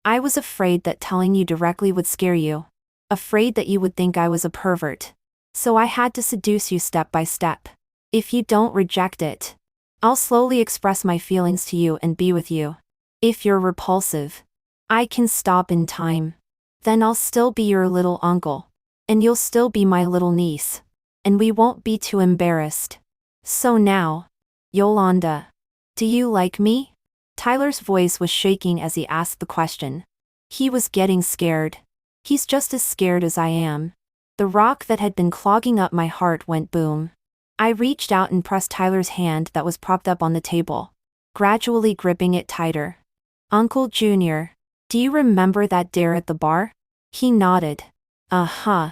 I was afraid that telling you directly would scare you. Afraid that you would think I was a pervert. So I had to seduce you step by step. If you don't reject it, I'll slowly express my feelings to you and be with you. If you're repulsive, I can stop in time. Then I'll still be your little uncle. And you'll still be my little niece. And we won't be too embarrassed. So now, Yolanda, do you like me? Tyler's voice was shaking as he asked the question. He was getting scared. He's just as scared as I am. The rock that had been clogging up my heart went boom. I reached out and pressed Tyler's hand that was propped up on the table. gradually gripping it tighter. Uncle Junior, do you remember that dare at the bar? He nodded. Uh-huh.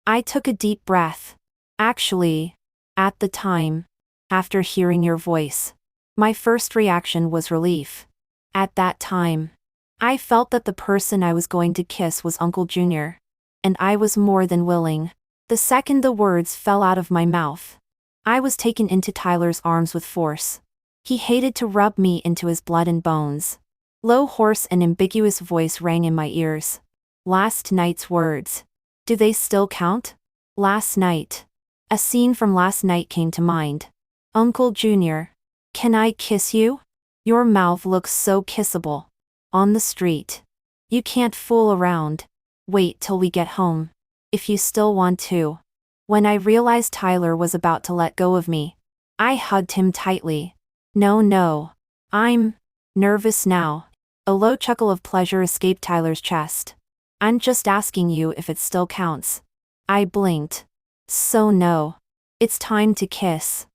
I took a deep breath. Actually, at the time, after hearing your voice, my first reaction was relief. At that time, I felt that the person I was going to kiss was Uncle Junior, and I was more than willing. The second the words fell out of my mouth, I was taken into Tyler's arms with force. He hated to rub me into his blood and bones. Low, hoarse and ambiguous voice rang in my ears. Last night's words. Do they still count? Last night. A scene from last night came to mind. Uncle Junior, can I kiss you? Your mouth looks so kissable. On the street. You can't fool around. Wait till we get home. If you still want to. When I realized Tyler was about to let go of me, I hugged him tightly. No. I'm nervous now. A low chuckle of pleasure escaped Tyler's chest. I'm just asking you if it still counts. I blinked. So no. It's time to kiss.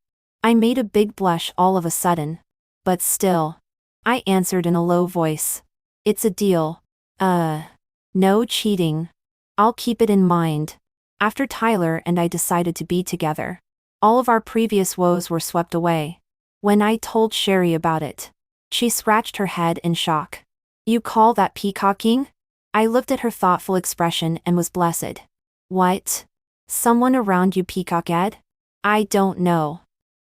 I made a big blush all of a sudden. But still. I answered in a low voice. It's a deal. No cheating. I'll keep it in mind. After Tyler and I decided to be together, all of our previous woes were swept away. When I told Sherry about it, she scratched her head in shock. You call that peacocking? I looked at her thoughtful expression and was blessed. What? Someone around you peacocked? I don't know.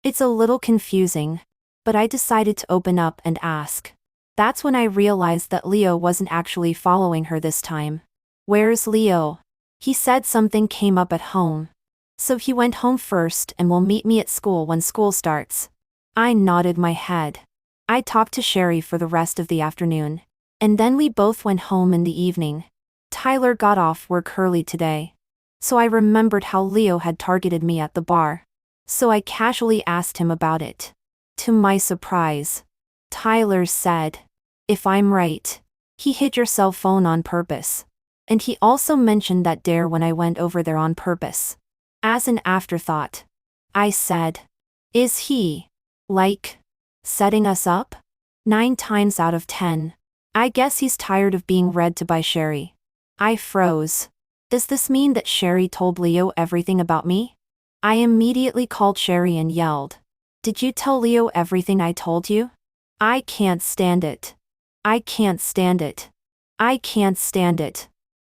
It's a little confusing, but I decided to open up and ask. That's when I realized that Leo wasn't actually following her this time. Where's Leo? He said something came up at home. So he went home first and will meet me at school when school starts. I nodded my head. I talked to Sherry for the rest of the afternoon, and then we both went home in the evening. Tyler got off work early today, so I remembered how Leo had targeted me at the bar. So I casually asked him about it. To my surprise, Tyler said, if I'm right, he hid your cell phone on purpose. And he also mentioned that dare when I went over there on purpose. As an afterthought, I said, is he, like, setting us up? 9 times out of 10. I guess he's tired of being read to by Sherry. I froze. Does this mean that Sherry told Leo everything about me? I immediately called Sherry and yelled. Did you tell Leo everything I told you? I can't stand it. I can't stand it. I can't stand it.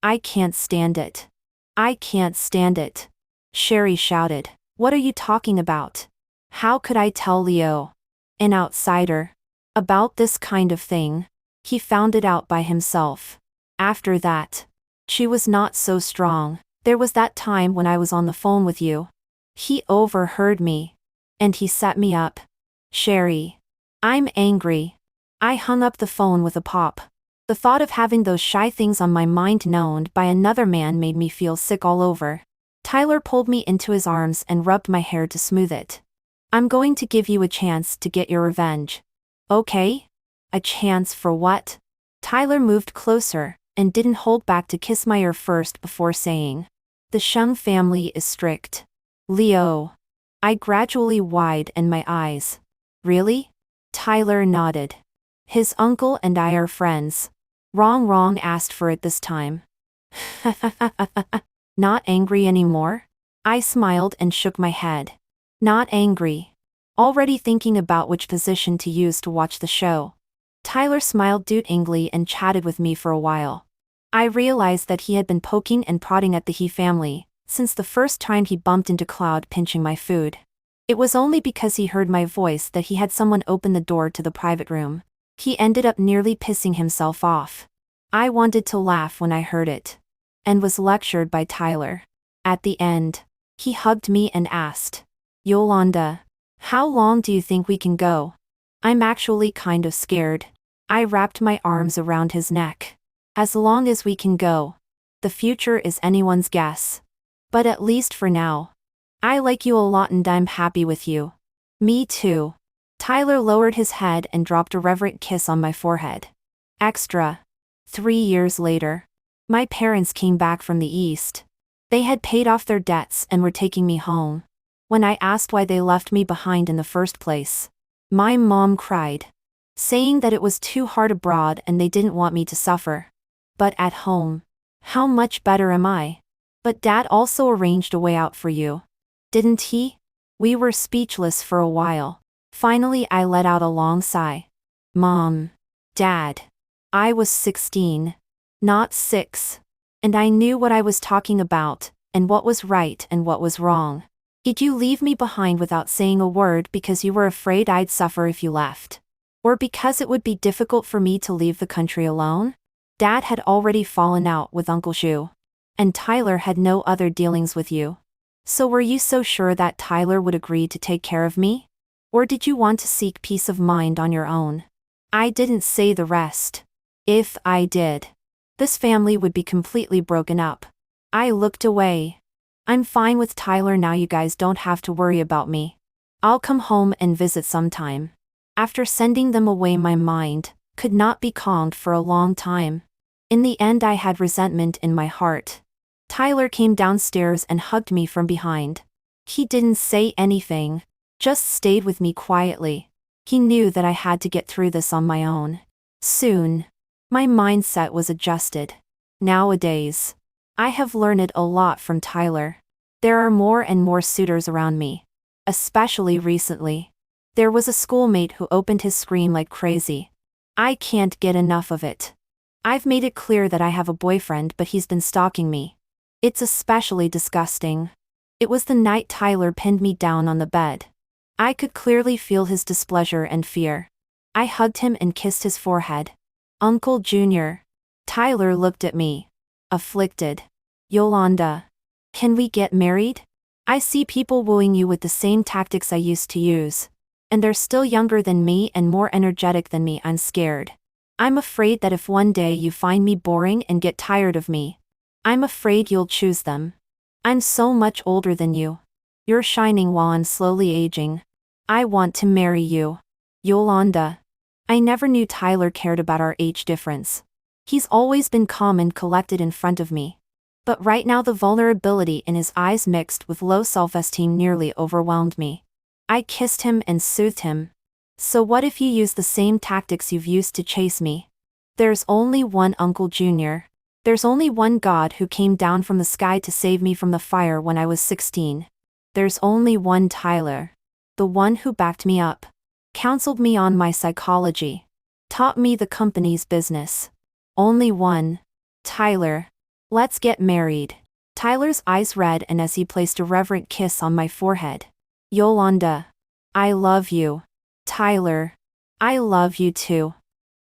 I can't stand it. I can't stand it. Sherry shouted. What are you talking about? How could I tell Leo, an outsider, about this kind of thing? He found it out by himself. After that, she was not so strong. There was that time when I was on the phone with you. He overheard me. And he set me up. Sherry. I'm angry. I hung up the phone with a pop. The thought of having those shy things on my mind known by another man made me feel sick all over. Tyler pulled me into his arms and rubbed my hair to smooth it. I'm going to give you a chance to get your revenge. Okay? A chance for what? Tyler moved closer and didn't hold back to kiss my ear first before saying, the Shung family is strict. Leo. I gradually widened my eyes. Really? Tyler nodded. His uncle and I are friends. Wrong asked for it this time. Not angry anymore? I smiled and shook my head. Not angry. Already thinking about which position to use to watch the show. Tyler smiled duttingly and chatted with me for a while. I realized that he had been poking and prodding at the He family since the first time he bumped into Cloud pinching my food. It was only because he heard my voice that he had someone open the door to the private room. He ended up nearly pissing himself off. I wanted to laugh when I heard it, and was lectured by Tyler. At the end, he hugged me and asked, Yolanda, how long do you think we can go? I'm actually kind of scared. I wrapped my arms around his neck. As long as we can go. The future is anyone's guess. But at least for now. I like you a lot and I'm happy with you. Me too. Tyler lowered his head and dropped a reverent kiss on my forehead. Extra. 3 years later, my parents came back from the East. They had paid off their debts and were taking me home. When I asked why they left me behind in the first place, my mom cried. saying that it was too hard abroad and they didn't want me to suffer. But at home, how much better am I? But Dad also arranged a way out for you. Didn't he? We were speechless for a while. Finally, I let out a long sigh. Mom. Dad. I was 16. Not 6. And I knew what I was talking about, and what was right and what was wrong. Did you leave me behind without saying a word because you were afraid I'd suffer if you left? Or because it would be difficult for me to leave the country alone? Dad had already fallen out with Uncle Shu. And Tyler had no other dealings with you. So were you so sure that Tyler would agree to take care of me? Or did you want to seek peace of mind on your own? I didn't say the rest. If I did, this family would be completely broken up. I looked away. I'm fine with Tyler now, you guys don't have to worry about me. I'll come home and visit sometime. After sending them away, my mind could not be calmed for a long time. In the end, I had resentment in my heart. Tyler came downstairs and hugged me from behind. He didn't say anything, just stayed with me quietly. He knew that I had to get through this on my own. Soon, my mindset was adjusted. Nowadays, I have learned a lot from Tyler. There are more and more suitors around me. Especially recently. There was a schoolmate who opened his screen like crazy. I can't get enough of it. I've made it clear that I have a boyfriend, but he's been stalking me. It's especially disgusting. It was the night Tyler pinned me down on the bed. I could clearly feel his displeasure and fear. I hugged him and kissed his forehead. Uncle Junior. Tyler looked at me. Afflicted. Yolanda. Can we get married? I see people wooing you with the same tactics I used to use. And they're still younger than me and more energetic than me. I'm scared. I'm afraid that if one day you find me boring and get tired of me, I'm afraid you'll choose them. I'm so much older than you. You're shining while I'm slowly aging. I want to marry you. Yolanda. I never knew Tyler cared about our age difference. He's always been calm and collected in front of me. But right now the vulnerability in his eyes mixed with low self-esteem nearly overwhelmed me. I kissed him and soothed him. So what if you use the same tactics you've used to chase me? There's only one Uncle Junior. There's only one God who came down from the sky to save me from the fire when I was 16. There's only one Tyler. The one who backed me up. Counseled me on my psychology. Taught me the company's business. Only one. Tyler. Let's get married. Tyler's eyes red and as he placed a reverent kiss on my forehead. Yolanda. I love you. Tyler. I love you too.